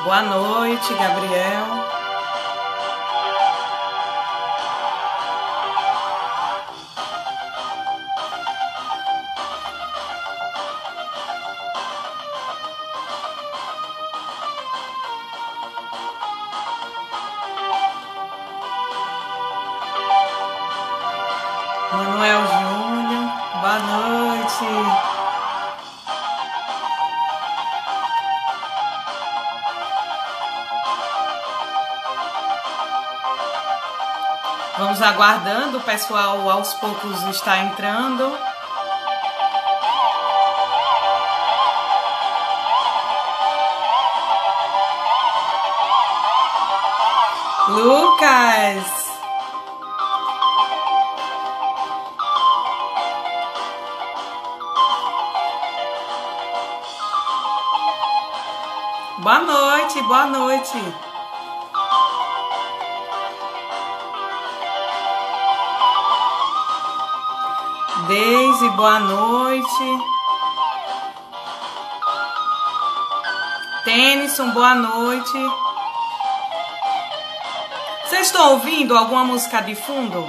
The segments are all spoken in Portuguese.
Boa noite, Gabriel. Manuel Júnior, boa noite. Vamos aguardando, o pessoal aos poucos está entrando. Lucas! Boa noite, boa noite. Deise, boa noite. Tennyson, boa noite. Vocês estão ouvindo alguma música de fundo?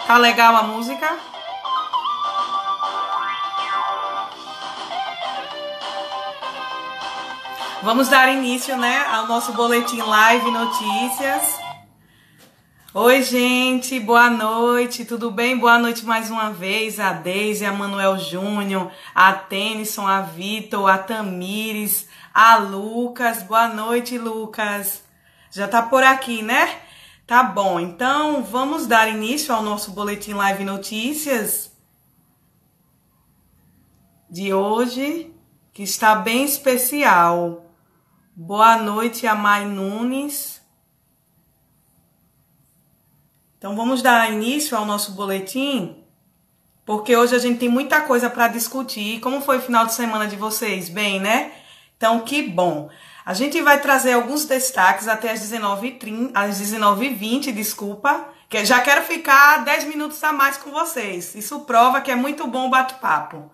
Tá legal a música? Vamos dar início, né, ao nosso boletim Live Notícias. Oi, gente, boa noite, tudo bem? Boa noite mais uma vez a Deise, a Manuel Júnior, a Tennyson, a Vitor, a Tamires, a Lucas. Boa noite, Lucas. Já tá por aqui, né? Tá bom, então vamos dar início ao nosso boletim Live Notícias de hoje, que está bem especial. Boa noite, a Mai Nunes. Então vamos dar início ao nosso boletim, porque hoje a gente tem muita coisa para discutir. Como foi o final de semana de vocês? Bem, né? Então que bom. A gente vai trazer alguns destaques até às 19h30, às 19h20, desculpa, que já quero ficar 10 minutos a mais com vocês. Isso prova que é muito bom o bate-papo.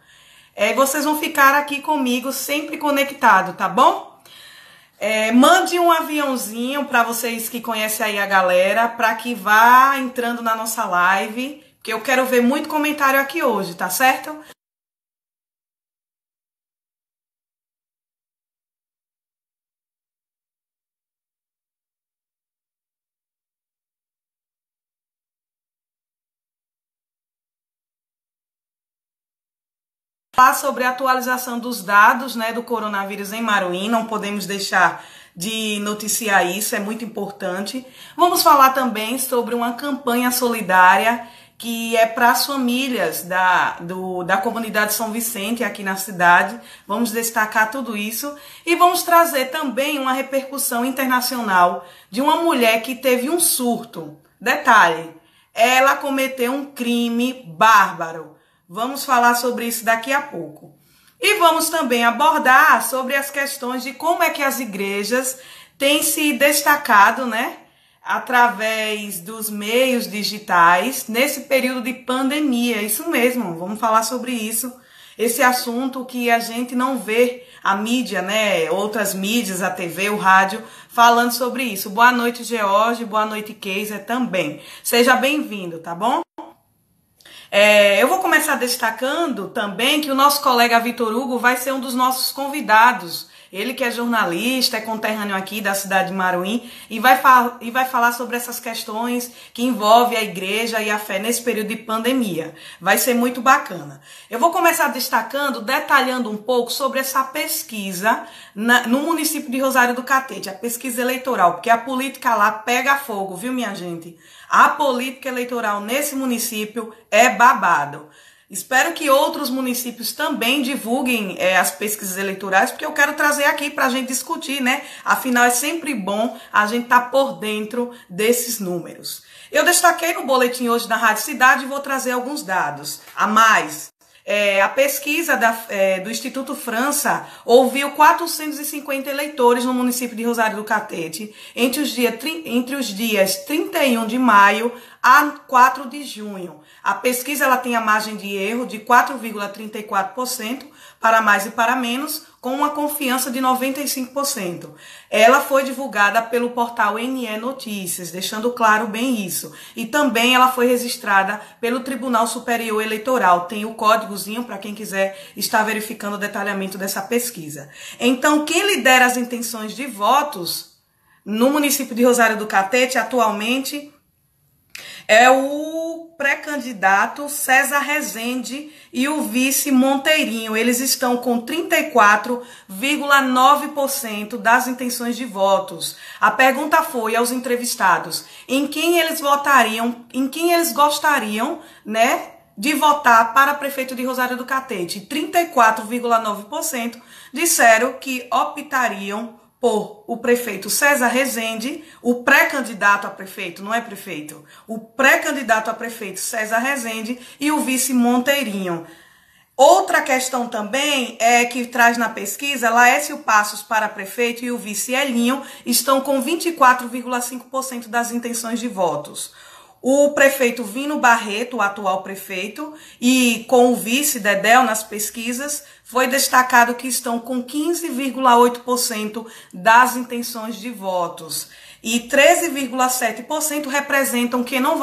Vocês vão ficar aqui comigo sempre conectado, tá bom? Mande um aviãozinho para vocês que conhecem aí a galera, para que vá entrando na nossa live, que eu quero ver muito comentário aqui hoje, tá certo? Falar sobre a atualização dos dados, né, do coronavírus em Maruim, não podemos deixar de noticiar isso, é muito importante. Vamos falar também sobre uma campanha solidária que é para as famílias da comunidade São Vicente aqui na cidade. Vamos destacar tudo isso e vamos trazer também uma repercussão internacional de uma mulher que teve um surto. Detalhe, ela cometeu um crime bárbaro. Vamos falar sobre isso daqui a pouco. E vamos também abordar sobre as questões de como é que as igrejas têm se destacado, né, através dos meios digitais nesse período de pandemia. Isso mesmo, vamos falar sobre isso. Esse assunto que a gente não vê a mídia, né, outras mídias, a TV, o rádio, falando sobre isso. Boa noite, George, boa noite, Keiser também. Seja bem-vindo, tá bom? Eu vou começar destacando também que o nosso colega Vitor Hugo vai ser um dos nossos convidados. Ele que é jornalista, é conterrâneo aqui da cidade de Maruim e vai falar sobre essas questões que envolvem a igreja e a fé nesse período de pandemia. Vai ser muito bacana. Eu vou começar destacando, detalhando um pouco sobre essa pesquisa no município de Rosário do Catete, a pesquisa eleitoral, porque a política lá pega fogo, viu, minha gente? A política eleitoral nesse município é babado. Espero que outros municípios também divulguem as pesquisas eleitorais, porque eu quero trazer aqui para a gente discutir, né? Afinal, é sempre bom a gente estar por dentro desses números. Eu destaquei no boletim hoje da Rádio Cidade e vou trazer alguns dados a mais. A pesquisa do Instituto França ouviu 450 eleitores no município de Rosário do Catete entre os dias 31 de maio a 4 de junho. A pesquisa ela tem a margem de erro de 4,34% para mais e para menos, com uma confiança de 95%. Ela foi divulgada pelo portal NE Notícias, deixando claro bem isso. E também ela foi registrada pelo Tribunal Superior Eleitoral. Tem o códigozinho para quem quiser estar verificando o detalhamento dessa pesquisa. Então, quem lidera as intenções de votos no município de Rosário do Catete atualmente é o pré-candidato César Rezende e o vice Monteirinho. Eles estão com 34,9% das intenções de votos. A pergunta foi aos entrevistados em quem eles votariam, em quem eles gostariam, né, de votar para prefeito de Rosário do Catete. 34,9% disseram que optariam por o prefeito César Rezende, o pré-candidato a prefeito, não é prefeito, o pré-candidato a prefeito César Rezende e o vice Monteirinho. Outra questão também é que traz na pesquisa, Laércio Passos para prefeito e o vice Elinho estão com 24,5% das intenções de votos. O prefeito Vino Barreto, o atual prefeito, e com o vice Dedéu nas pesquisas, foi destacado que estão com 15,8% das intenções de votos. E 13,7% representam quem não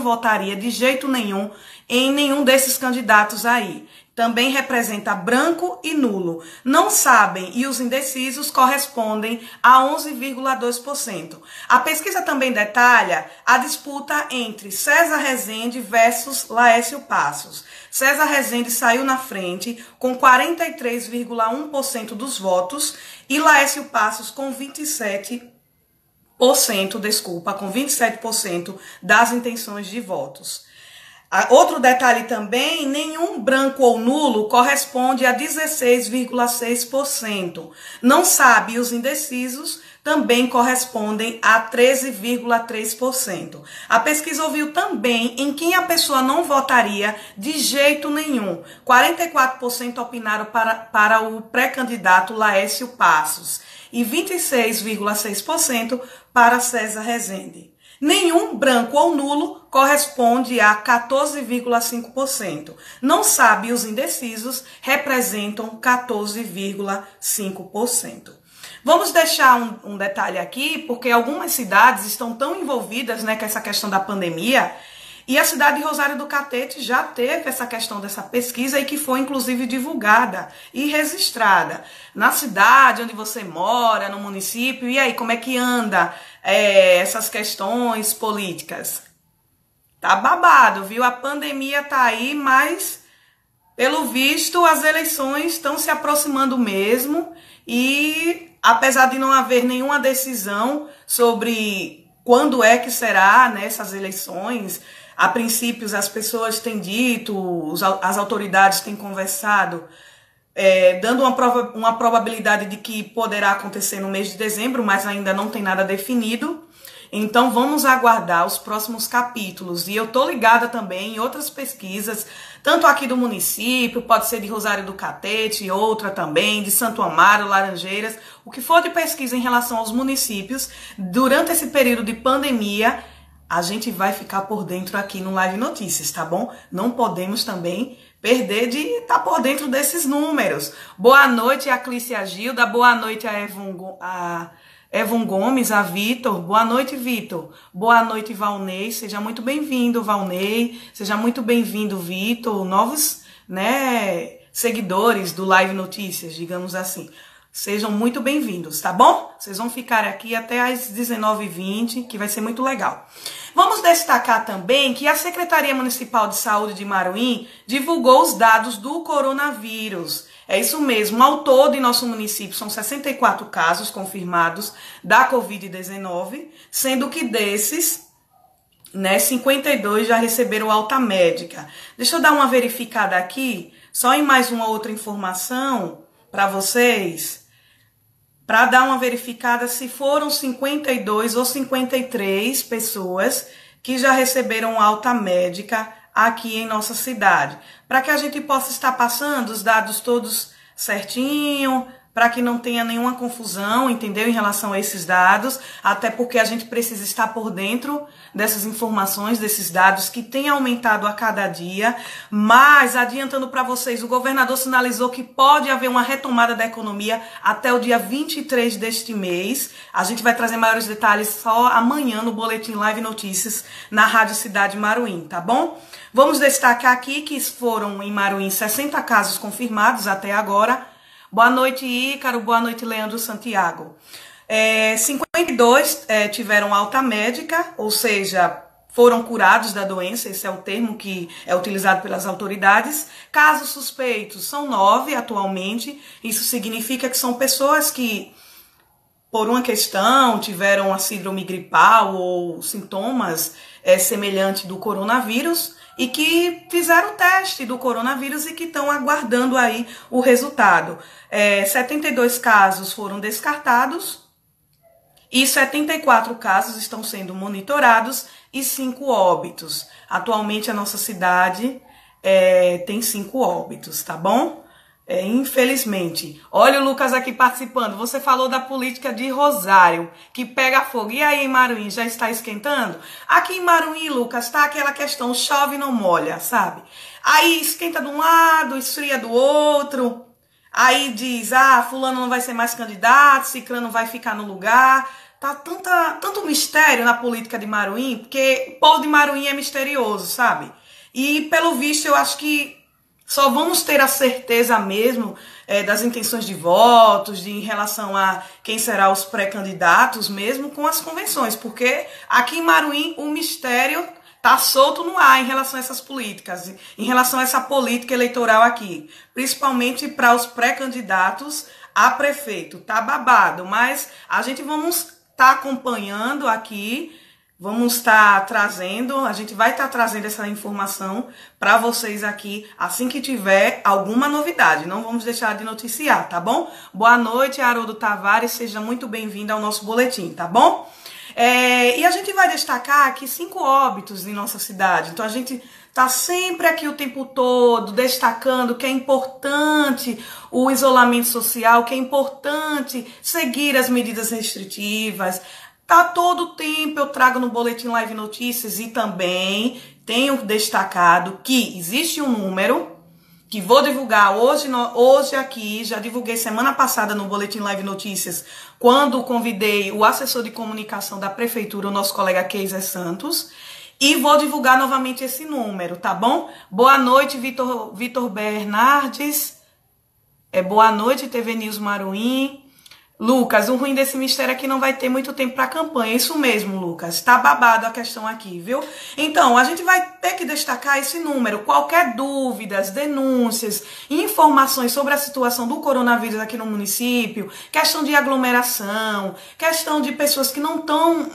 votaria de jeito nenhum em nenhum desses candidatos aí. Também representa branco e nulo. Não sabem e os indecisos correspondem a 11,2%. A pesquisa também detalha a disputa entre César Rezende versus Laércio Passos. César Rezende saiu na frente com 43,1% dos votos e Laércio Passos com 27% das intenções de votos. Outro detalhe também, nenhum branco ou nulo corresponde a 16,6%. Não sabe e os indecisos também correspondem a 13,3%. A pesquisa ouviu também em quem a pessoa não votaria de jeito nenhum. 44% opinaram para o pré-candidato Laércio Passos e 26,6% para César Rezende. Nenhum branco ou nulo corresponde a 14,5%. Não sabe os indecisos representam 14,5%. Vamos deixar um detalhe aqui, porque algumas cidades estão tão envolvidas, né, com essa questão da pandemia, e a cidade de Rosário do Catete já teve essa questão dessa pesquisa e que foi inclusive divulgada e registrada na cidade onde você mora, no município. E aí, como é que anda essas questões políticas? Tá babado, viu? A pandemia tá aí, mas pelo visto as eleições estão se aproximando mesmo e apesar de não haver nenhuma decisão sobre quando é que será, né, essas eleições, a princípio as pessoas têm dito, as autoridades têm conversado, dando uma probabilidade de que poderá acontecer no mês de dezembro, mas ainda não tem nada definido. Então vamos aguardar os próximos capítulos. E eu tô ligada também em outras pesquisas, tanto aqui do município, pode ser de Rosário do Catete, outra também, de Santo Amaro, Laranjeiras, o que for de pesquisa em relação aos municípios, durante esse período de pandemia, a gente vai ficar por dentro aqui no Live Notícias, tá bom? Não podemos também perder de estar por dentro desses números. Boa noite a Clícia Gilda, boa noite a Evon Gomes, a Vitor. Boa noite, Vitor. Boa noite, Valnei. Seja muito bem-vindo, Valnei. Seja muito bem-vindo, Vitor. Novos, né, seguidores do Live Notícias, digamos assim. Sejam muito bem-vindos, tá bom? Vocês vão ficar aqui até às 19h20, que vai ser muito legal. Vamos destacar também que a Secretaria Municipal de Saúde de Maruim divulgou os dados do coronavírus. É isso mesmo, ao todo em nosso município são 64 casos confirmados da Covid-19, sendo que desses, né, 52 já receberam alta médica. Deixa eu dar uma verificada aqui, só em mais uma outra informação para vocês, para dar uma verificada se foram 52 ou 53 pessoas que já receberam alta médica aqui em nossa cidade, para que a gente possa estar passando os dados todos certinho, para que não tenha nenhuma confusão, entendeu? Em relação a esses dados, até porque a gente precisa estar por dentro dessas informações, desses dados que têm aumentado a cada dia. Mas, adiantando para vocês, o governador sinalizou que pode haver uma retomada da economia até o dia 23 deste mês. A gente vai trazer maiores detalhes só amanhã no Boletim Live Notícias na Rádio Cidade Maruim, tá bom? Vamos destacar aqui que foram em Maruim 60 casos confirmados até agora. Boa noite, Ícaro. Boa noite, Leandro Santiago. 52 tiveram alta médica, ou seja, foram curados da doença. Esse é o termo que é utilizado pelas autoridades. Casos suspeitos são 9 atualmente. Isso significa que são pessoas que, por uma questão, tiveram a síndrome gripal ou sintomas semelhantes do coronavírus, e que fizeram o teste do coronavírus e que estão aguardando aí o resultado. 72 casos foram descartados e 74 casos estão sendo monitorados e 5 óbitos. Atualmente a nossa cidade tem 5 óbitos, tá bom? Infelizmente. Olha o Lucas aqui participando. Você falou da política de Rosário, que pega fogo. E aí, em Maruim, já está esquentando? Aqui em Maruim, Lucas, tá aquela questão, chove e não molha, sabe? Aí esquenta de um lado, esfria do outro. Aí diz, fulano não vai ser mais candidato, ciclano vai ficar no lugar. Tá tanto mistério na política de Maruim, porque o povo de Maruim é misterioso, sabe? E, pelo visto, eu acho que só vamos ter a certeza mesmo das intenções de votos, em relação a quem será os pré-candidatos mesmo com as convenções, porque aqui em Maruim o mistério está solto no ar em relação a essas políticas, em relação a essa política eleitoral aqui, principalmente para os pré-candidatos a prefeito. Tá babado, mas a gente vamos estar acompanhando aqui. Vamos estar trazendo, a gente vai estar trazendo essa informação para vocês aqui assim que tiver alguma novidade. Não vamos deixar de noticiar, tá bom? Boa noite, Haroldo Tavares, seja muito bem-vindo ao nosso boletim, tá bom? E a gente vai destacar aqui 5 óbitos em nossa cidade. Então a gente tá sempre aqui o tempo todo destacando que é importante o isolamento social, que é importante seguir as medidas restritivas. Tá todo o tempo eu trago no Boletim Live Notícias e também tenho destacado que existe um número que vou divulgar hoje aqui, já divulguei semana passada no Boletim Live Notícias, quando convidei o assessor de comunicação da prefeitura, o nosso colega Keiser Santos, e vou divulgar novamente esse número, tá bom? Boa noite, Vitor Bernardes, boa noite, TV News Maruim. Lucas, o ruim desse mistério é que não vai ter muito tempo para a campanha. Isso mesmo, Lucas. Tá babado a questão aqui, viu? Então, a gente vai ter que destacar esse número. Qualquer dúvidas, denúncias, informações sobre a situação do coronavírus aqui no município, questão de aglomeração, questão de pessoas que não estão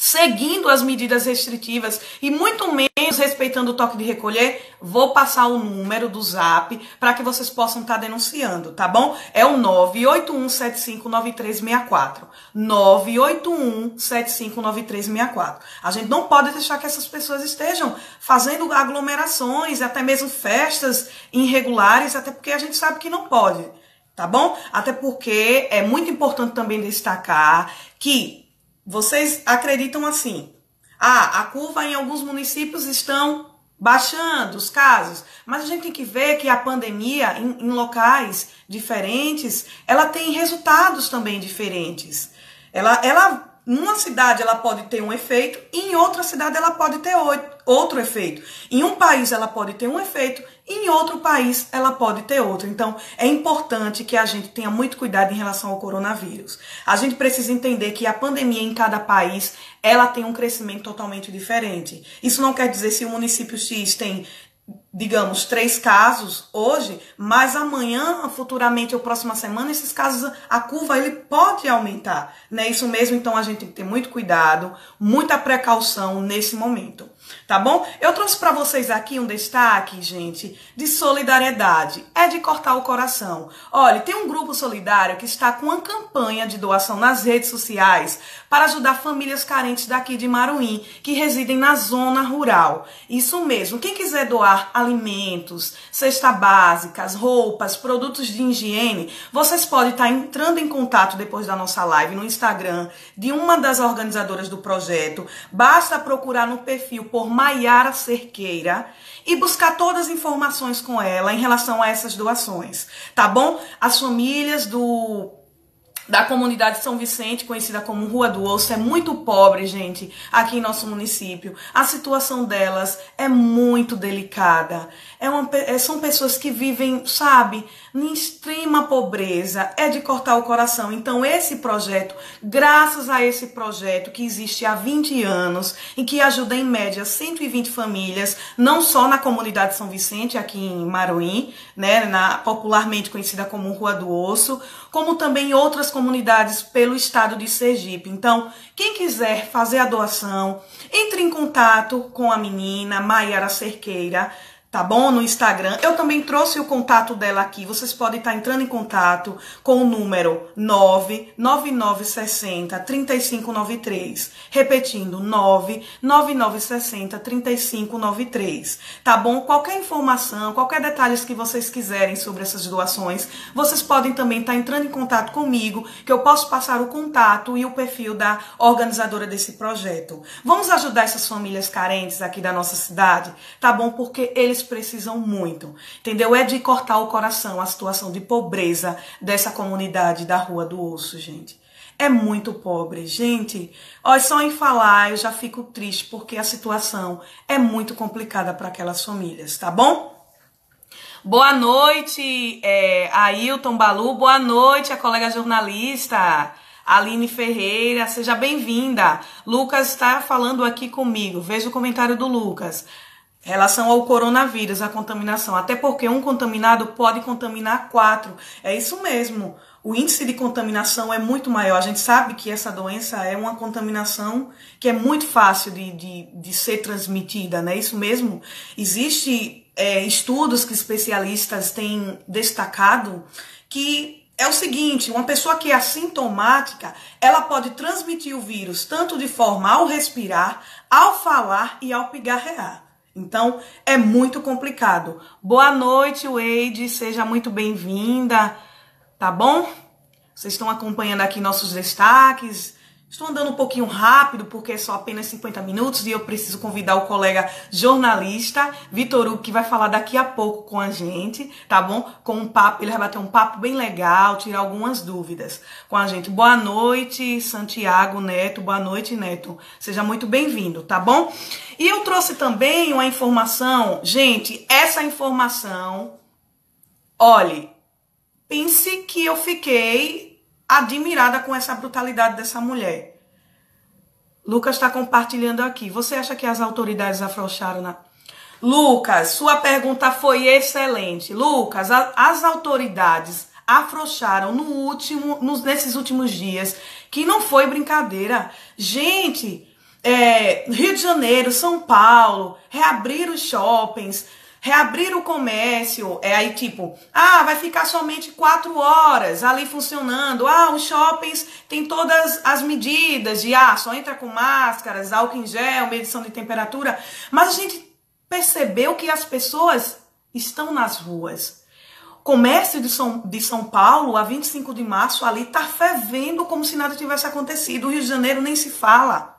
seguindo as medidas restritivas e muito menos respeitando o toque de recolher, vou passar o número do Zap para que vocês possam estar denunciando, tá bom? É o 981759364. 981759364. A gente não pode deixar que essas pessoas estejam fazendo aglomerações, até mesmo festas irregulares, até porque a gente sabe que não pode, tá bom? Até porque é muito importante também destacar que vocês acreditam assim, a curva em alguns municípios estão baixando os casos, mas a gente tem que ver que a pandemia em locais diferentes, ela tem resultados também diferentes. Numa cidade ela pode ter um efeito, e em outra cidade ela pode ter outro efeito. Em um país ela pode ter um efeito, e em outro país ela pode ter outro. Então é importante que a gente tenha muito cuidado em relação ao coronavírus. A gente precisa entender que a pandemia em cada país, ela tem um crescimento totalmente diferente. Isso não quer dizer se o município X tem, digamos, 3 casos hoje, mas amanhã, futuramente ou próxima semana, esses casos, a curva ele pode aumentar, né? Isso mesmo, então a gente tem que ter muito cuidado, muita precaução nesse momento. Tá bom? Eu trouxe para vocês aqui um destaque, gente, de solidariedade. É de cortar o coração. Olha, tem um grupo solidário que está com uma campanha de doação nas redes sociais para ajudar famílias carentes daqui de Maruim, que residem na zona rural. Isso mesmo. Quem quiser doar alimentos, cesta básicas, roupas, produtos de higiene, vocês podem estar entrando em contato depois da nossa live no Instagram de uma das organizadoras do projeto. Basta procurar no perfil por Maiara Cerqueira e buscar todas as informações com ela em relação a essas doações, tá bom? As famílias da comunidade São Vicente, conhecida como Rua do Osso, é muito pobre, gente, aqui em nosso município. A situação delas é muito delicada. São pessoas que vivem, sabe, em extrema pobreza. É de cortar o coração. Então, esse projeto, graças a esse projeto que existe há 20 anos e que ajuda em média 120 famílias, não só na comunidade São Vicente, aqui em Maruim, né, popularmente conhecida como Rua do Osso, como também em outras comunidades pelo estado de Sergipe. Então, quem quiser fazer a doação, entre em contato com a menina Maiara Cerqueira, tá bom? No Instagram. Eu também trouxe o contato dela aqui. Vocês podem estar entrando em contato com o número 99960-3593. Repetindo, 99960-3593. Tá bom? Qualquer informação, qualquer detalhe que vocês quiserem sobre essas doações, vocês podem também estar entrando em contato comigo, que eu posso passar o contato e o perfil da organizadora desse projeto. Vamos ajudar essas famílias carentes aqui da nossa cidade, tá bom? Porque eles precisam muito, entendeu? É de cortar o coração a situação de pobreza dessa comunidade da Rua do Osso, gente. É muito pobre, gente. Ó, só em falar eu já fico triste porque a situação é muito complicada para aquelas famílias, tá bom? Boa noite, Ailton Balu. Boa noite, a colega jornalista Aline Ferreira. Seja bem-vinda. Lucas está falando aqui comigo. Veja o comentário do Lucas. Em relação ao coronavírus, a contaminação. Até porque um contaminado pode contaminar 4. É isso mesmo. O índice de contaminação é muito maior. A gente sabe que essa doença é uma contaminação que é muito fácil de ser transmitida, né? Isso mesmo. Existem estudos que especialistas têm destacado que é o seguinte, uma pessoa que é assintomática, ela pode transmitir o vírus tanto de forma ao respirar, ao falar e ao pigarrear. Então, é muito complicado. Boa noite, Wade. Seja muito bem-vinda. Tá bom? Vocês estão acompanhando aqui nossos destaques. Estou andando um pouquinho rápido, porque é só apenas 50 minutos e eu preciso convidar o colega jornalista, Vitor Hugo, que vai falar daqui a pouco com a gente, tá bom? Com um papo, ele vai bater um papo bem legal, tirar algumas dúvidas com a gente. Boa noite, Santiago Neto. Boa noite, Neto. Seja muito bem-vindo, tá bom? E eu trouxe também uma informação, gente, essa informação, olhe, pense que eu fiquei admirada com essa brutalidade dessa mulher. Lucas está compartilhando aqui. Você acha que as autoridades afrouxaram na... Lucas, sua pergunta foi excelente. Lucas, as autoridades afrouxaram nesses últimos dias, que não foi brincadeira. Gente, Rio de Janeiro, São Paulo, reabrir os shoppings, reabrir o comércio, aí tipo, vai ficar somente 4 horas ali funcionando. Os shoppings têm todas as medidas de, só entra com máscaras, álcool em gel, medição de temperatura. Mas a gente percebeu que as pessoas estão nas ruas. O comércio de São Paulo, a 25 de março, ali tá fervendo como se nada tivesse acontecido. O Rio de Janeiro nem se fala.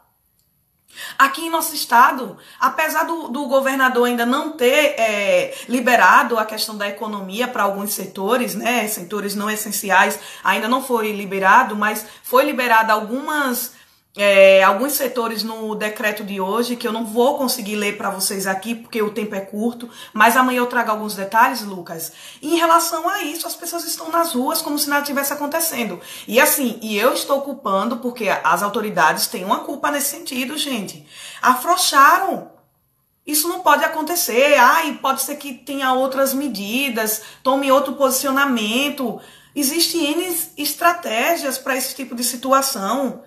Aqui em nosso estado, apesar do governador ainda não ter liberado a questão da economia para alguns setores, né, setores não essenciais, ainda não foi liberado, mas foi liberado alguns setores no decreto de hoje, que eu não vou conseguir ler para vocês aqui, porque o tempo é curto, mas amanhã eu trago alguns detalhes, Lucas. E em relação a isso, as pessoas estão nas ruas como se nada tivesse acontecendo. E assim, eu estou culpando, porque as autoridades têm uma culpa nesse sentido, gente. Afrouxaram. Isso não pode acontecer. Pode ser que tenha outras medidas, tome outro posicionamento. Existem N estratégias para esse tipo de situação.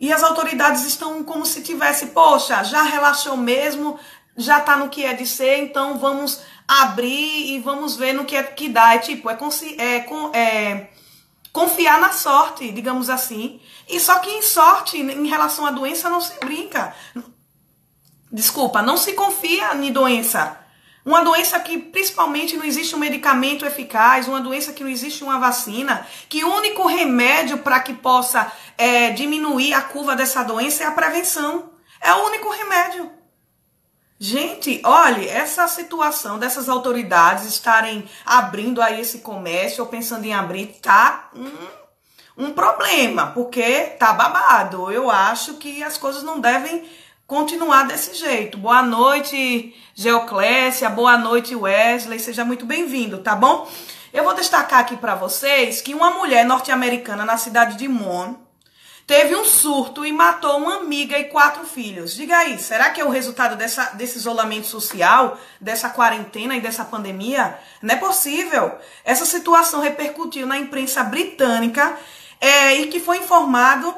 E as autoridades estão como se tivesse, poxa, já relaxou mesmo, já tá no que é de ser, então vamos abrir e vamos ver no que é que dá. É tipo, confiar na sorte, digamos assim. E só que em sorte, em relação à doença, não se brinca. Desculpa, não se confia em doença. Uma doença que principalmente não existe um medicamento eficaz, uma doença que não existe uma vacina, que o único remédio para que possa diminuir a curva dessa doença é a prevenção. É o único remédio. Gente, olha, essa situação dessas autoridades estarem abrindo aí esse comércio ou pensando em abrir, tá um problema, porque tá babado. Eu acho que as coisas não devem continuar desse jeito. Boa noite, Geoclécia. Boa noite, Wesley. Seja muito bem-vindo, tá bom? Eu vou destacar aqui para vocês que uma mulher norte-americana na cidade de Mon teve um surto e matou uma amiga e 4 filhos. Diga aí, será que é o resultado desse isolamento social, dessa quarentena e dessa pandemia? Não é possível. Essa situação repercutiu na imprensa britânica e que foi informado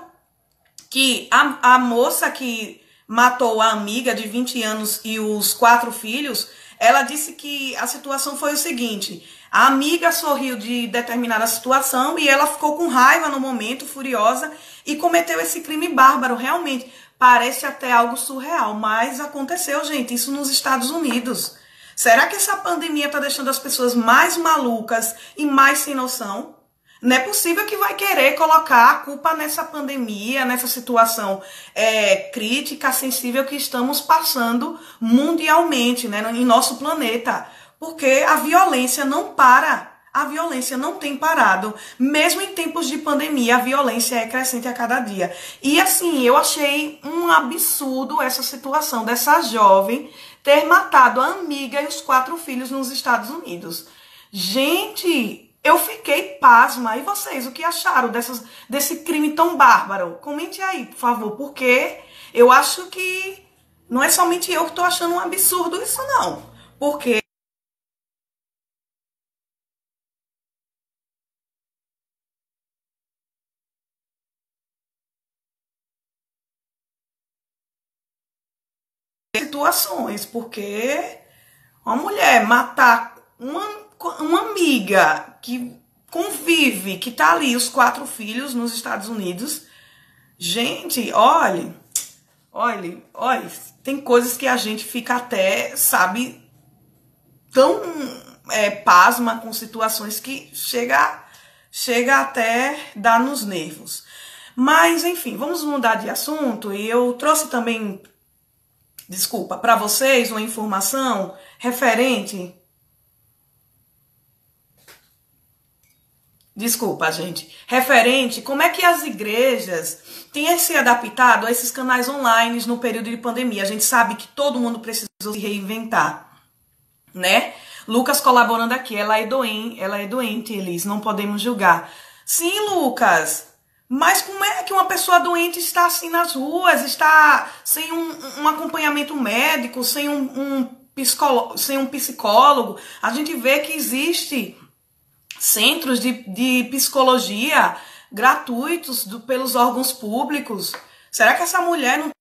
que a moça que matou a amiga de 20 anos e os 4 filhos, ela disse que a situação foi o seguinte: a amiga sorriu de determinada situação e ela ficou com raiva no momento, furiosa, e cometeu esse crime bárbaro. Realmente, parece até algo surreal, mas aconteceu, gente, isso nos Estados Unidos. Será que essa pandemia está deixando as pessoas mais malucas e mais sem noção? Não é possível que vai querer colocar a culpa nessa pandemia, nessa situação crítica, sensível que estamos passando mundialmente, né, em nosso planeta. Porque a violência não para. A violência não tem parado. Mesmo em tempos de pandemia, a violência é crescente a cada dia. E assim, eu achei um absurdo essa situação dessa jovem ter matado a amiga e os 4 filhos nos Estados Unidos. Gente, eu fiquei pasma. E vocês, o que acharam desse crime tão bárbaro? Comente aí, por favor, porque eu acho que não é somente eu que estou achando um absurdo isso, não. Porque situações, porque uma mulher matar uma amiga que convive, que tá ali, os 4 filhos nos Estados Unidos. Gente, olha, tem coisas que a gente fica até, sabe, tão pasma com situações que chega até dar nos nervos. Mas, enfim, vamos mudar de assunto. E eu trouxe também, desculpa, para vocês uma informação referente. Desculpa, gente. Referente, como é que as igrejas têm se adaptado a esses canais online no período de pandemia? A gente sabe que todo mundo precisou se reinventar, né? Lucas colaborando aqui, ela é doente, Elis, não podemos julgar. Sim, Lucas, mas como é que uma pessoa doente está assim nas ruas, está sem um acompanhamento médico, sem um psicólogo? A gente vê que existe centros de psicologia gratuitos pelos órgãos públicos. Será que essa mulher não tem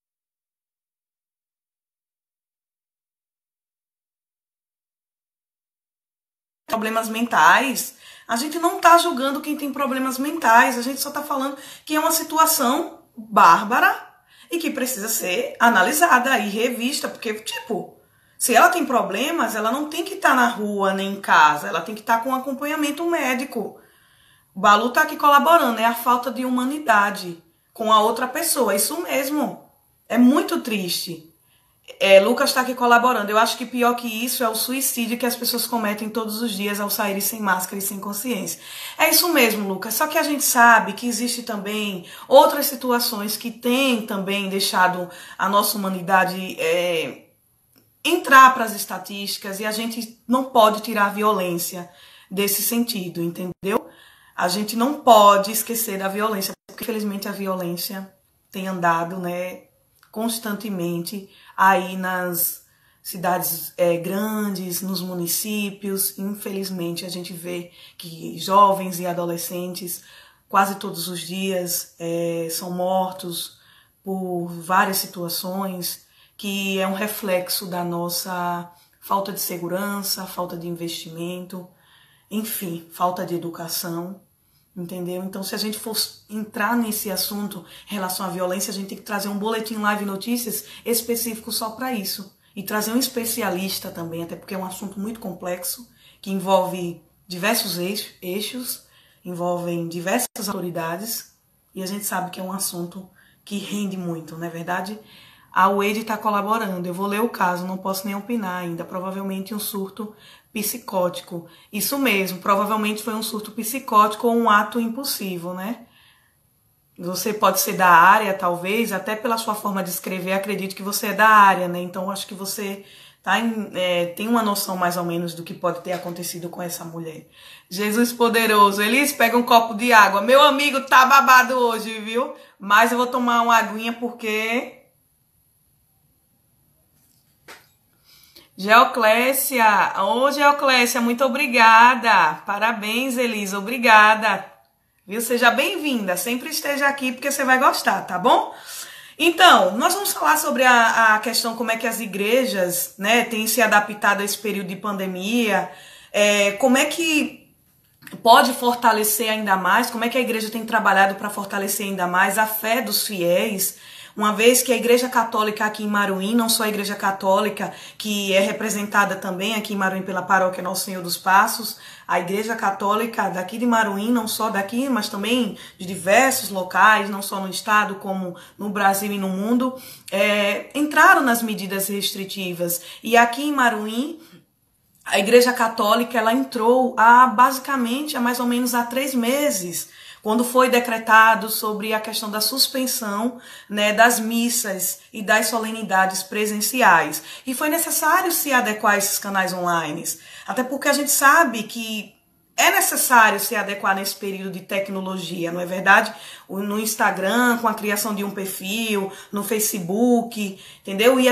problemas mentais? A gente não está julgando quem tem problemas mentais, a gente só está falando que é uma situação bárbara e que precisa ser analisada e revista, porque, tipo, se ela tem problemas, ela não tem que estar na rua nem em casa, ela tem que estar com acompanhamento médico. O Balu tá aqui colaborando, é a falta de humanidade com a outra pessoa, isso mesmo. É muito triste. Lucas está aqui colaborando. Eu acho que pior que isso é o suicídio que as pessoas cometem todos os dias ao saírem sem máscara e sem consciência. É isso mesmo, Lucas. Só que a gente sabe que existe também outras situações que têm também deixado a nossa humanidade entrar para as estatísticas, e a gente não pode tirar a violência desse sentido, entendeu? A gente não pode esquecer da violência, porque infelizmente a violência tem andado, né, constantemente aí nas cidades grandes, nos municípios. Infelizmente a gente vê que jovens e adolescentes quase todos os dias são mortos por várias situações, que é um reflexo da nossa falta de segurança, falta de investimento, enfim, falta de educação, entendeu? Então, se a gente for entrar nesse assunto em relação à violência, a gente tem que trazer um boletim Live Notícias específico só para isso. E trazer um especialista também, até porque é um assunto muito complexo, que envolve diversos eixos, envolvem diversas autoridades, e a gente sabe que é um assunto que rende muito, não é verdade? A UED está colaborando, eu vou ler o caso, não posso nem opinar ainda, provavelmente um surto psicótico. Isso mesmo, provavelmente foi um surto psicótico ou um ato impulsivo, né? Você pode ser da área, talvez, até pela sua forma de escrever, acredito que você é da área, né? Então, acho que você tem uma noção mais ou menos do que pode ter acontecido com essa mulher. Jesus poderoso. Elis, pega um copo de água. Meu amigo tá babado hoje, viu? Mas eu vou tomar uma aguinha porque... Geoclécia. Ô, Geoclécia, muito obrigada. Parabéns, Elis, obrigada. Viu? Seja bem-vinda, sempre esteja aqui porque você vai gostar, tá bom? Então, nós vamos falar sobre a questão como é que as igrejas, né, têm se adaptado a esse período de pandemia, como é que pode fortalecer ainda mais, como é que a igreja tem trabalhado para fortalecer ainda mais a fé dos fiéis, uma vez que a Igreja Católica aqui em Maruim, não só a Igreja Católica, que é representada também aqui em Maruim pela Paróquia Nosso Senhor dos Passos, a Igreja Católica daqui de Maruim, não só daqui, mas também de diversos locais, não só no estado, como no Brasil e no mundo, entraram nas medidas restritivas. E aqui em Maruim, a Igreja Católica, ela entrou basicamente há mais ou menos há 3 meses, quando foi decretado sobre a questão da suspensão, né, das missas e das solenidades presenciais. E foi necessário se adequar a esses canais online, até porque a gente sabe que é necessário se adequar nesse período de tecnologia, não é verdade? No Instagram, com a criação de um perfil, no Facebook, entendeu? E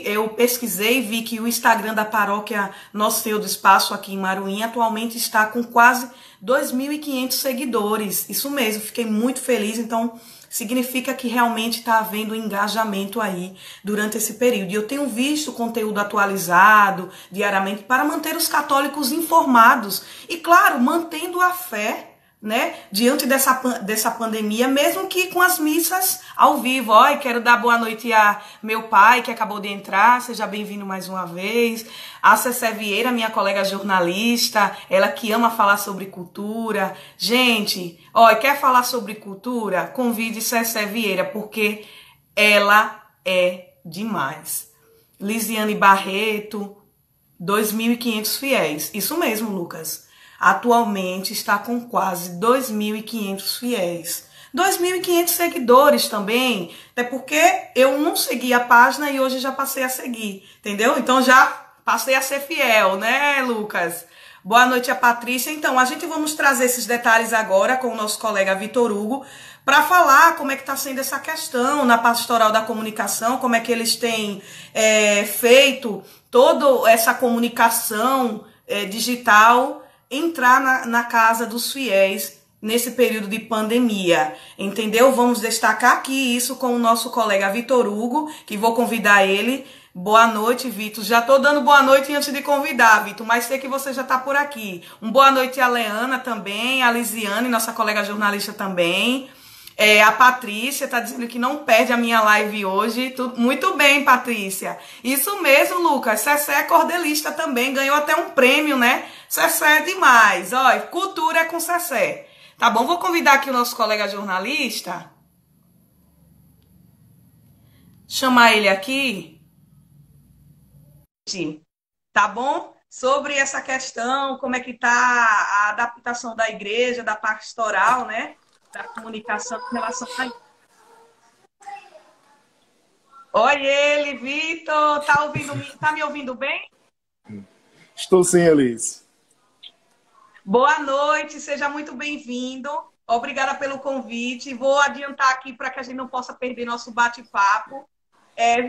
eu pesquisei e vi que o Instagram da paróquia Nosso Senhor do Espaço aqui em Maruim atualmente está com quase 2.500 seguidores. Isso mesmo, fiquei muito feliz, então significa que realmente está havendo um engajamento aí durante esse período. E eu tenho visto conteúdo atualizado diariamente para manter os católicos informados e, claro, mantendo a fé, né, diante dessa pandemia, mesmo que com as missas ao vivo. Ó, quero dar boa noite a meu pai, que acabou de entrar, seja bem-vindo mais uma vez. A Cecé Vieira, minha colega jornalista, ela que ama falar sobre cultura. Gente, ó, quer falar sobre cultura? Convide Cecé Vieira, porque ela é demais. Lisiane Barreto, 2.500 fiéis. Isso mesmo, Lucas. Atualmente está com quase 2.500 fiéis. 2.500 seguidores também, até porque eu não segui a página e hoje já passei a seguir, entendeu? Então já passei a ser fiel, né, Lucas? Boa noite a Patrícia. Então, a gente vamos trazer esses detalhes agora com o nosso colega Vitor Hugo para falar como é que está sendo essa questão na pastoral da comunicação, como é que eles têm feito toda essa comunicação digital entrar na casa dos fiéis nesse período de pandemia, entendeu? Vamos destacar aqui isso com o nosso colega Vitor Hugo, que vou convidar ele. Boa noite, Vitor. Já tô dando boa noite antes de convidar, Vitor, mas sei que você já tá por aqui. Boa noite a Leana também, a Lisiane, nossa colega jornalista também. A Patrícia tá dizendo que não perde a minha live hoje. Muito bem, Patrícia. Isso mesmo, Lucas. Cessé é cordelista também, ganhou até um prêmio, né? Cessé é demais. Olha, cultura é com Cessé. Tá bom? Vou convidar aqui o nosso colega jornalista. Chamar ele aqui. Tá bom? Sobre essa questão, como é que tá a adaptação da igreja, da pastoral, né? Da comunicação em relação a... Oi, ele, Vitor, tá me ouvindo bem? Estou sim, Elis. Boa noite, seja muito bem-vindo. Obrigada pelo convite. Vou adiantar aqui para que a gente não possa perder nosso bate-papo.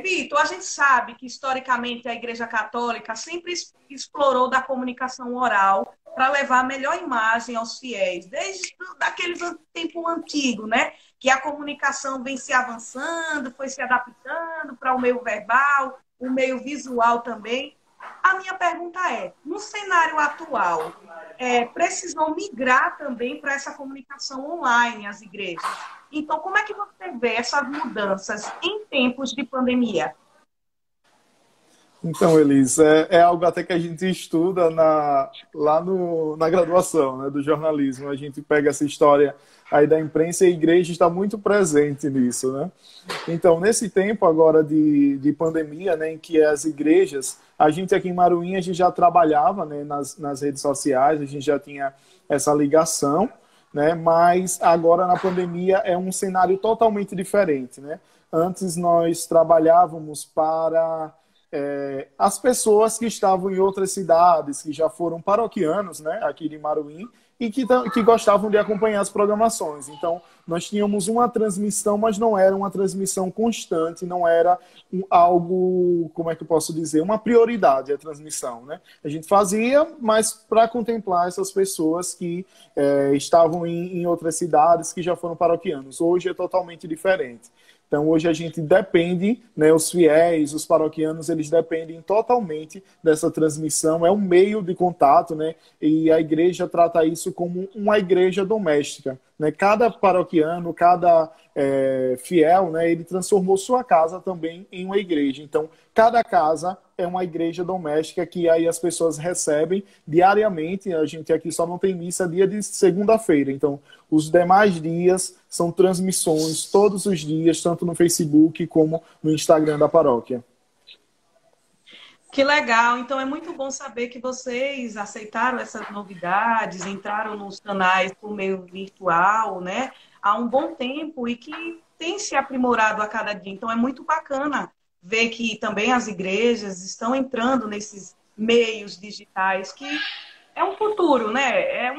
Vitor, a gente sabe que historicamente a Igreja Católica sempre explorou da comunicação oral para levar a melhor imagem aos fiéis, desde aquele tempo antigo, né? que a comunicação vem se avançando, foi se adaptando para o meio verbal, o meio visual também. A minha pergunta é, no cenário atual, precisam migrar também para essa comunicação online, as igrejas. Então, como é que você vê essas mudanças em tempos de pandemia? Então, Elis, é algo até que a gente estuda na graduação, né, do jornalismo. A gente pega essa história aí da imprensa e a igreja está muito presente nisso, né? Então, nesse tempo agora de pandemia, né, em que as igrejas, a gente aqui em Maruim, a gente já trabalhava, né, nas redes sociais, a gente já tinha essa ligação, né? Mas agora na pandemia é um cenário totalmente diferente, né? Antes nós trabalhávamos para as pessoas que estavam em outras cidades, que já foram paroquianos, né, aqui de Maruim, e que gostavam de acompanhar as programações. Então, nós tínhamos uma transmissão, mas não era uma transmissão constante, não era algo, como é que eu posso dizer, uma prioridade a transmissão, né? A gente fazia, mas para contemplar essas pessoas que estavam em outras cidades, que já foram paroquianos. Hoje é totalmente diferente. Então, hoje a gente depende, né, os fiéis, os paroquianos, eles dependem totalmente dessa transmissão, é um meio de contato, né, e a igreja trata isso como uma igreja doméstica, né, cada paroquiano, cada fiel, né, ele transformou sua casa também em uma igreja. Então, cada casa é uma igreja doméstica que aí as pessoas recebem diariamente. A gente aqui só não tem missa dia de segunda-feira. Então, os demais dias são transmissões todos os dias, tanto no Facebook como no Instagram da paróquia. Que legal! Então é muito bom saber que vocês aceitaram essas novidades, entraram nos canais por meio virtual, né? Há um bom tempo e que tem se aprimorado a cada dia. Então é muito bacana ver que também as igrejas estão entrando nesses meios digitais, que é um futuro, né?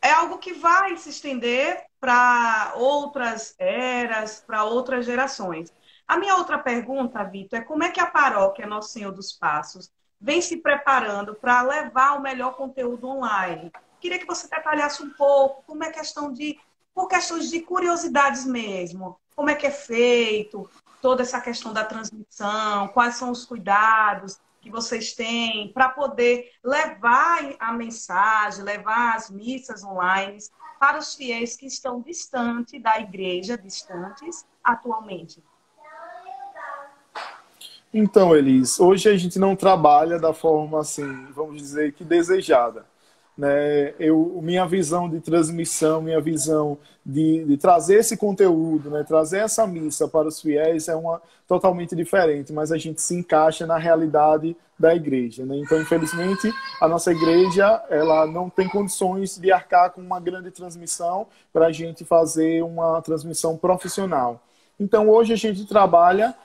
É algo que vai se estender para outras eras, para outras gerações. A minha outra pergunta, Vitor, é como é que a paróquia Nosso Senhor dos Passos vem se preparando para levar o melhor conteúdo online? Queria que você detalhasse um pouco como é por questões de curiosidades mesmo, como é que é feito, toda essa questão da transmissão, quais são os cuidados que vocês têm para poder levar a mensagem, levar as missas online para os fiéis que estão distantes da igreja, distantes atualmente. Então, Elis, hoje a gente não trabalha da forma, assim, vamos dizer, que desejada, né? Minha visão de transmissão, minha visão de trazer esse conteúdo, né? Trazer essa missa para os fiéis é uma totalmente diferente, mas a gente se encaixa na realidade da igreja, né? Então, infelizmente, a nossa igreja ela não tem condições de arcar com uma grande transmissão para a gente fazer uma transmissão profissional. Então, hoje a gente trabalha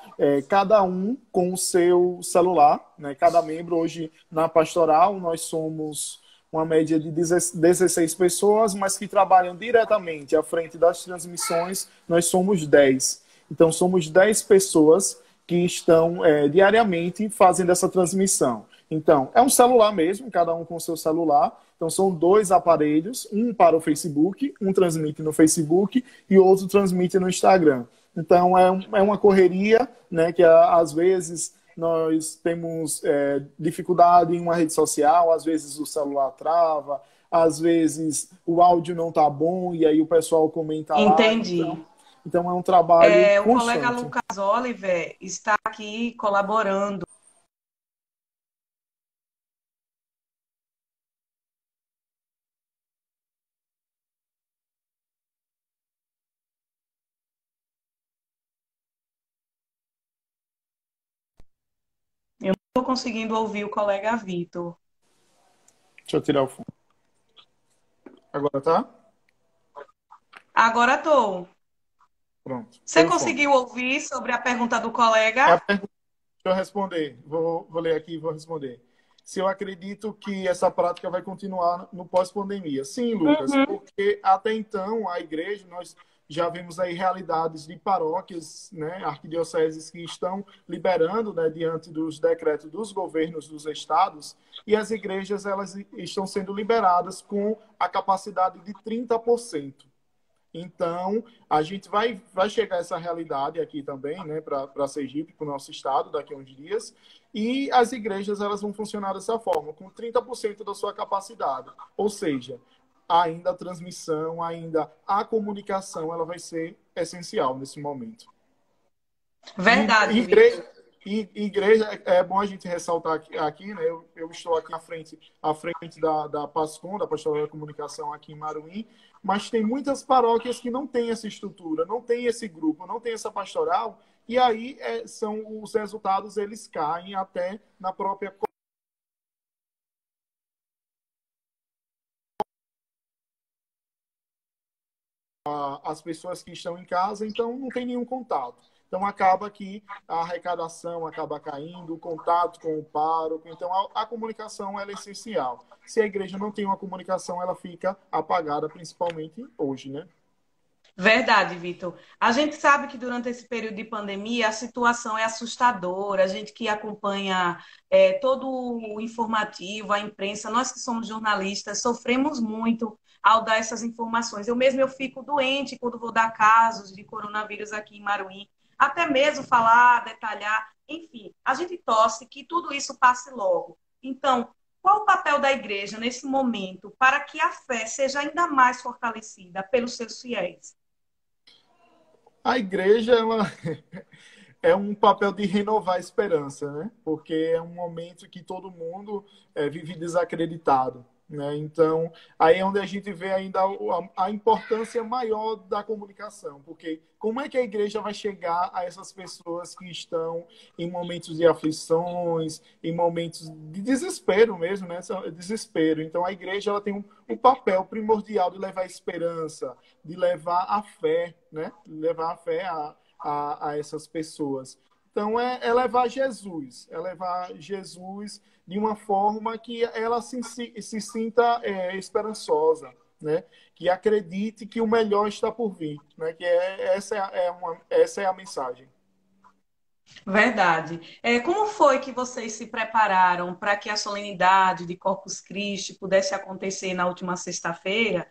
cada um com o seu celular, né? Cada membro, hoje na pastoral, nós somos uma média de 16 pessoas, mas que trabalham diretamente à frente das transmissões, nós somos 10. Então, somos 10 pessoas que estão diariamente fazendo essa transmissão. Então, é um celular mesmo, cada um com o seu celular. Então, são 2 aparelhos, um para o Facebook, um transmite no Facebook e o outro transmite no Instagram. Então, é uma correria, né, que às vezes nós temos dificuldade em uma rede social, às vezes o celular trava, às vezes o áudio não está bom e aí o pessoal comenta lá. Entendi. Então é um trabalho o constante. colega Lucas Oliver está aqui colaborando. Eu não estou conseguindo ouvir o colega Vitor. Deixa eu tirar o fone. Agora tá? Agora estou. Pronto. Você conseguiu ouvir sobre a pergunta do colega? Deixa eu responder. Vou ler aqui e vou responder. Se eu acredito que essa prática vai continuar no pós-pandemia. Sim, Lucas, porque até então a igreja, nós já vemos aí realidades de paróquias, né, arquidioceses que estão liberando, né, diante dos decretos dos governos dos estados, e as igrejas elas estão sendo liberadas com a capacidade de 30%. Então, a gente vai chegar a essa realidade aqui também, né, para Sergipe, para o nosso estado, daqui a uns dias, e as igrejas elas vão funcionar dessa forma, com 30% da sua capacidade. Ou seja, ainda a transmissão, ainda a comunicação, ela vai ser essencial nesse momento. E Verdade, igreja, Vitor. igreja é bom a gente ressaltar aqui, né? Eu estou aqui à frente da PASCOM, da Pastoral da Comunicação aqui em Maruim, mas tem muitas paróquias que não têm essa estrutura, não tem esse grupo, não tem essa pastoral, e aí são os resultados, eles caem até na própria as pessoas que estão em casa, então não tem nenhum contato. Então acaba que a arrecadação acaba caindo, o contato com o pároco. Então a comunicação ela é essencial. Se a igreja não tem uma comunicação, ela fica apagada, principalmente hoje, né? Verdade, Vitor. A gente sabe que durante esse período de pandemia a situação é assustadora. A gente que acompanha todo o informativo, a imprensa, nós que somos jornalistas, sofremos muito ao dar essas informações. Eu fico doente quando vou dar casos de coronavírus aqui em Maruim, até mesmo falar, detalhar, enfim, a gente torce que tudo isso passe logo. Então, qual o papel da igreja nesse momento para que a fé seja ainda mais fortalecida pelos seus fiéis? A igreja, ela é um papel de renovar a esperança, né? Porque é um momento que todo mundo vive desacreditado, né? Então, aí é onde a gente vê ainda a importância maior da comunicação, porque como é que a igreja vai chegar a essas pessoas que estão em momentos de aflições, em momentos de desespero mesmo, né? Desespero. Então, a igreja ela tem o papel primordial de levar esperança, de levar a fé, né? De levar a fé a essas pessoas. Então, é levar Jesus de uma forma que ela se sinta esperançosa, né? Que acredite que o melhor está por vir, né? Que essa é a mensagem. Verdade. Como foi que vocês se prepararam para que a solenidade de Corpus Christi pudesse acontecer na última sexta-feira,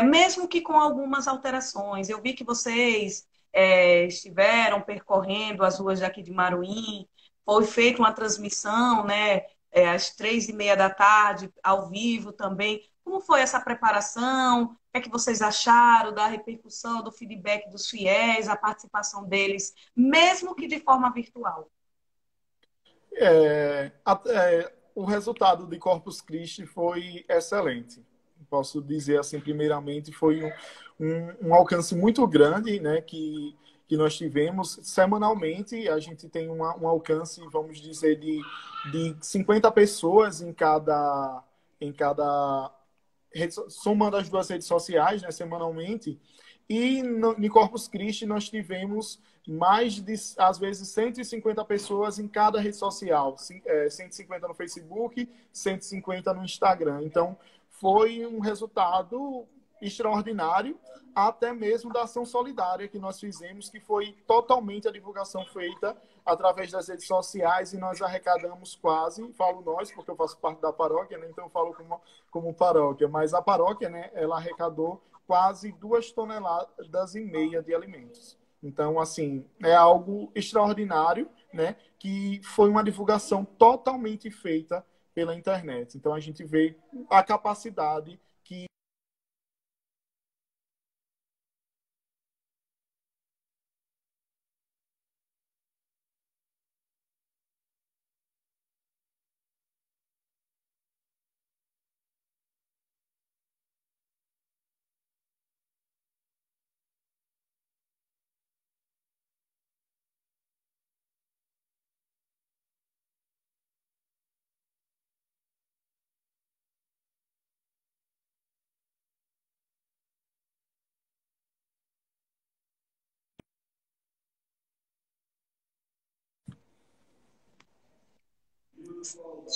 mesmo que com algumas alterações? Eu vi que vocês estiveram percorrendo as ruas daqui de Maruim, foi feita uma transmissão, né, às 3:30 da tarde, ao vivo também. Como foi essa preparação? O que é que vocês acharam da repercussão, do feedback dos fiéis, a participação deles, mesmo que de forma virtual? O resultado de Corpus Christi foi excelente. Posso dizer assim, primeiramente, foi um alcance muito grande, né, que nós tivemos semanalmente. A gente tem um alcance, vamos dizer, de 50 pessoas em cada somando as duas redes sociais, né, semanalmente. E no Corpus Christi nós tivemos mais de, às vezes, 150 pessoas em cada rede social. 150 no Facebook, 150 no Instagram. Então, foi um resultado extraordinário, até mesmo da ação solidária que nós fizemos, que foi totalmente a divulgação feita através das redes sociais, e nós arrecadamos quase, falo nós, porque eu faço parte da paróquia, né? Então eu falo como paróquia, mas a paróquia, né, ela arrecadou quase 2,5 toneladas de alimentos. Então, assim, é algo extraordinário, né, que foi uma divulgação totalmente feita pela internet. Então, a gente vê a capacidade que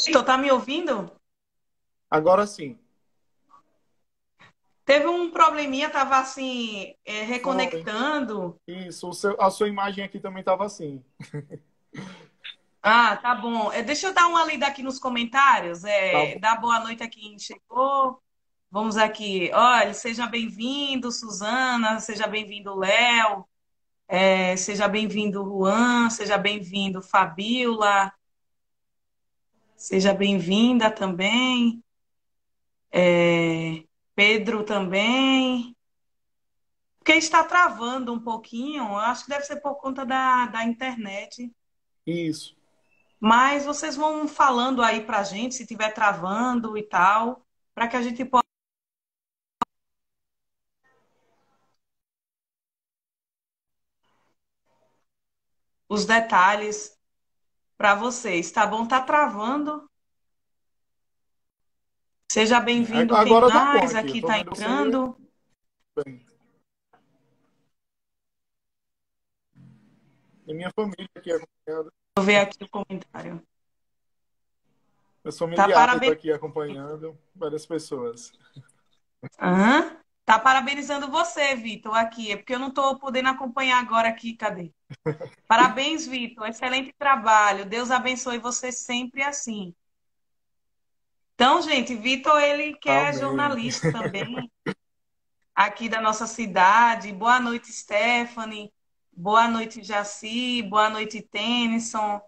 Vitor, tá me ouvindo? agora sim, Teve um probleminha, tava assim, foi reconectando. isso. A sua imagem aqui também estava assim. Ah, tá bom. Deixa eu dar uma lida aqui nos comentários. Tá bom. Dar boa noite a quem chegou. Vamos aqui. Olha, seja bem-vindo, Suzana, seja bem-vindo, Léo, seja bem-vindo, Juan, seja bem-vindo, Fabiola, seja bem-vinda também, Pedro também. Porque está travando um pouquinho, eu acho que deve ser por conta da internet. Isso. Mas vocês vão falando aí pra gente se estiver travando e tal, para que a gente possa os detalhes para vocês, tá bom? Tá travando. Seja bem-vindo quem Agora tá bom mais aqui. Eu aqui tô está vendo você entrando. bem. E minha família aqui acompanhando. Vou ver aqui o comentário. Meus Tá familiares parabéns. aqui acompanhando. Várias pessoas. Aham. Tá parabenizando você, Vitor, aqui. É porque eu não estou podendo acompanhar agora aqui. Cadê? Parabéns, Vitor. Excelente trabalho. Deus abençoe você sempre assim. Então, gente, Vitor, ele que é Amém. jornalista também, aqui da nossa cidade. Boa noite, Stephanie. Boa noite, Jaci. Boa noite, Tennyson.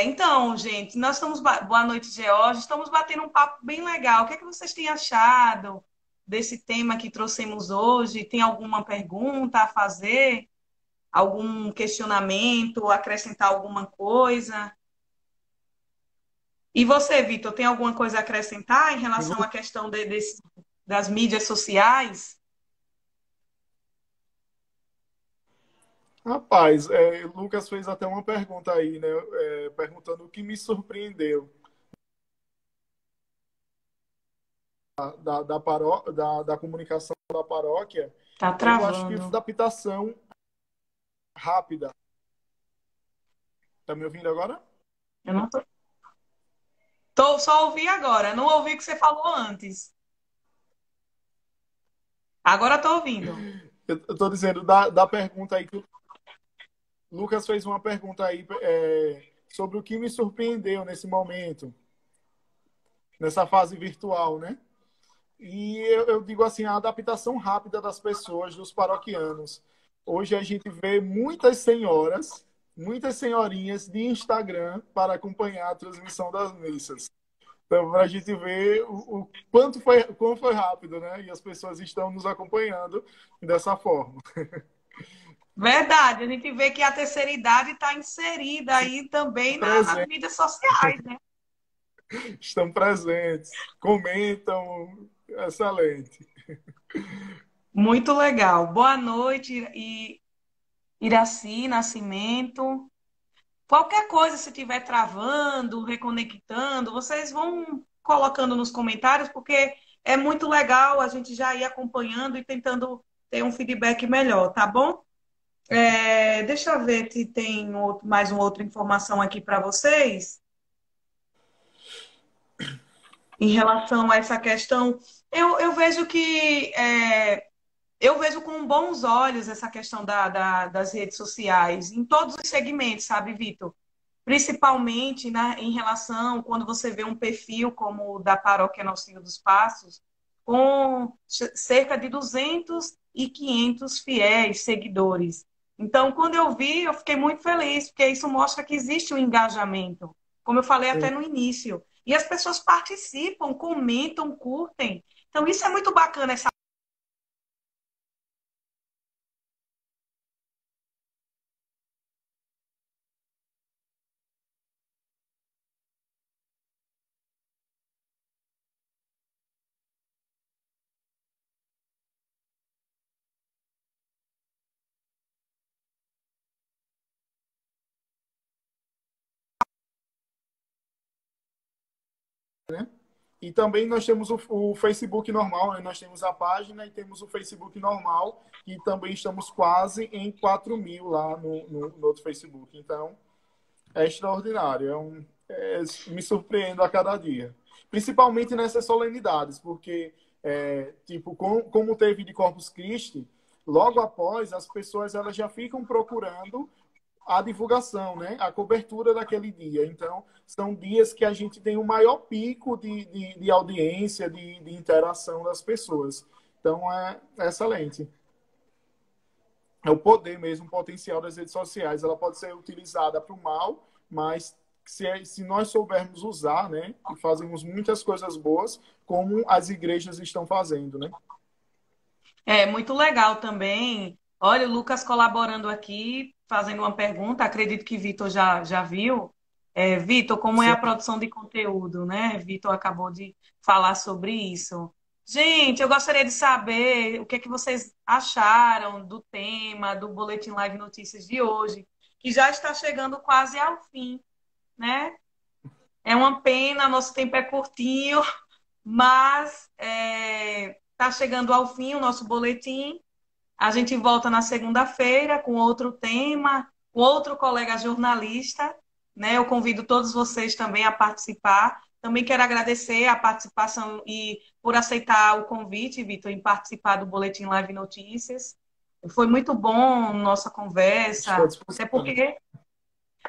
Então, gente, nós estamos. Boa noite, George. Estamos batendo um papo bem legal. O que é que vocês têm achado desse tema que trouxemos hoje? Tem alguma pergunta a fazer? Algum questionamento? Acrescentar alguma coisa? E você, Vitor, tem alguma coisa a acrescentar em E relação você, à questão das mídias sociais? rapaz, Lucas fez até uma pergunta aí, né? Perguntando o que me surpreendeu da comunicação da paróquia. Tá Eu acho que foi travando. adaptação rápida. Tá me ouvindo agora? Eu não tô só ouvi agora, não ouvi o que você falou antes. Agora tô ouvindo. Eu tô dizendo da pergunta aí que o Lucas fez uma pergunta aí sobre o que me surpreendeu nesse momento, nessa fase virtual, né? E eu digo assim, a adaptação rápida das pessoas, dos paroquianos. Hoje a gente vê muitas senhoras, muitas senhorinhas de Instagram para acompanhar a transmissão das missas. Então, para a gente ver o quanto foi, como foi rápido, né? E as pessoas estão nos acompanhando dessa forma. Verdade, a gente vê que a terceira idade está inserida aí também nas Presentes, mídias sociais, né? estão presentes, comentam, excelente. Muito legal. Boa noite, Iraci Nascimento. Qualquer coisa, se estiver travando, reconectando, vocês vão colocando nos comentários, porque é muito legal a gente já ir acompanhando e tentando ter um feedback melhor, tá bom? Deixa eu ver se tem mais uma outra informação aqui para vocês em relação a essa questão. Eu vejo eu vejo com bons olhos essa questão das redes sociais em todos os segmentos, sabe, Vitor? Principalmente em relação quando você vê um perfil como o da Paróquia Nosso Senhor dos Passos, com cerca de 200 e 500 fiéis seguidores. Então, quando eu vi, eu fiquei muito feliz, porque isso mostra que existe um engajamento, como eu falei até Sim, no início. E as pessoas participam, comentam, curtem. Então, isso é muito bacana, essa. né? E também nós temos o Facebook normal, né? Nós temos a página e temos o Facebook normal, e também estamos quase em 4.000 lá no outro Facebook. Então, é extraordinário. Me surpreendo a cada dia. Principalmente nessas solenidades, porque, tipo, como teve de Corpus Christi, logo após, as pessoas elas já ficam procurando a divulgação, né? A cobertura daquele dia. Então, são dias que a gente tem o maior pico de audiência, de interação das pessoas. Então, é excelente. É o poder mesmo, o potencial das redes sociais. Ela pode ser utilizada para o mal, mas se nós soubermos usar, né? E fazemos muitas coisas boas, como as igrejas estão fazendo, né? É muito legal também. Olha, o Lucas colaborando aqui, fazendo uma pergunta. Acredito que Vitor já viu. Vitor, como é a Sim. produção de conteúdo, né? Vitor acabou de falar sobre isso. Gente, eu gostaria de saber o que é que vocês acharam do tema do Boletim Live Notícias de hoje, que já está chegando quase ao fim, né? É uma pena, nosso tempo é curtinho, mas está chegando ao fim o nosso boletim. A gente volta na segunda-feira com outro tema, com outro colega jornalista, né? Eu convido todos vocês também a participar. Também quero agradecer a participação e por aceitar o convite, Vitor, em participar do Boletim Live Notícias. Foi muito bom nossa Estou à conversa, até disposição. porque,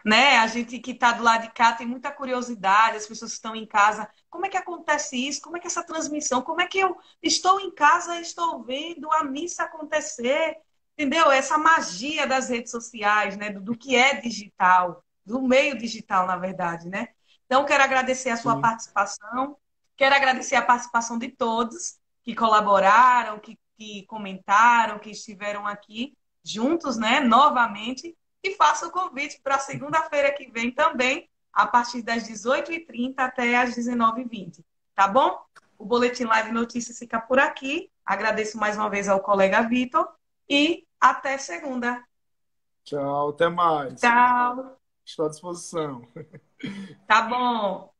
né? A gente que está do lado de cá tem muita curiosidade, as pessoas que estão em casa, como é que acontece isso? Como é que essa transmissão? Como é que eu estou em casa e estou vendo a missa acontecer? Entendeu? Essa magia das redes sociais, né? Do que é digital, do meio digital, na verdade, né? Então, quero agradecer a sua Sim. participação, quero agradecer a participação de todos que colaboraram, que comentaram, que estiveram aqui juntos, né? Novamente. E faço o convite para segunda-feira que vem também, a partir das 18h30 até as 19h20. Tá bom? O Boletim Live Notícias fica por aqui. Agradeço mais uma vez ao colega Vitor e até segunda. Tchau, até mais. Tchau. Estou à disposição. Tá bom.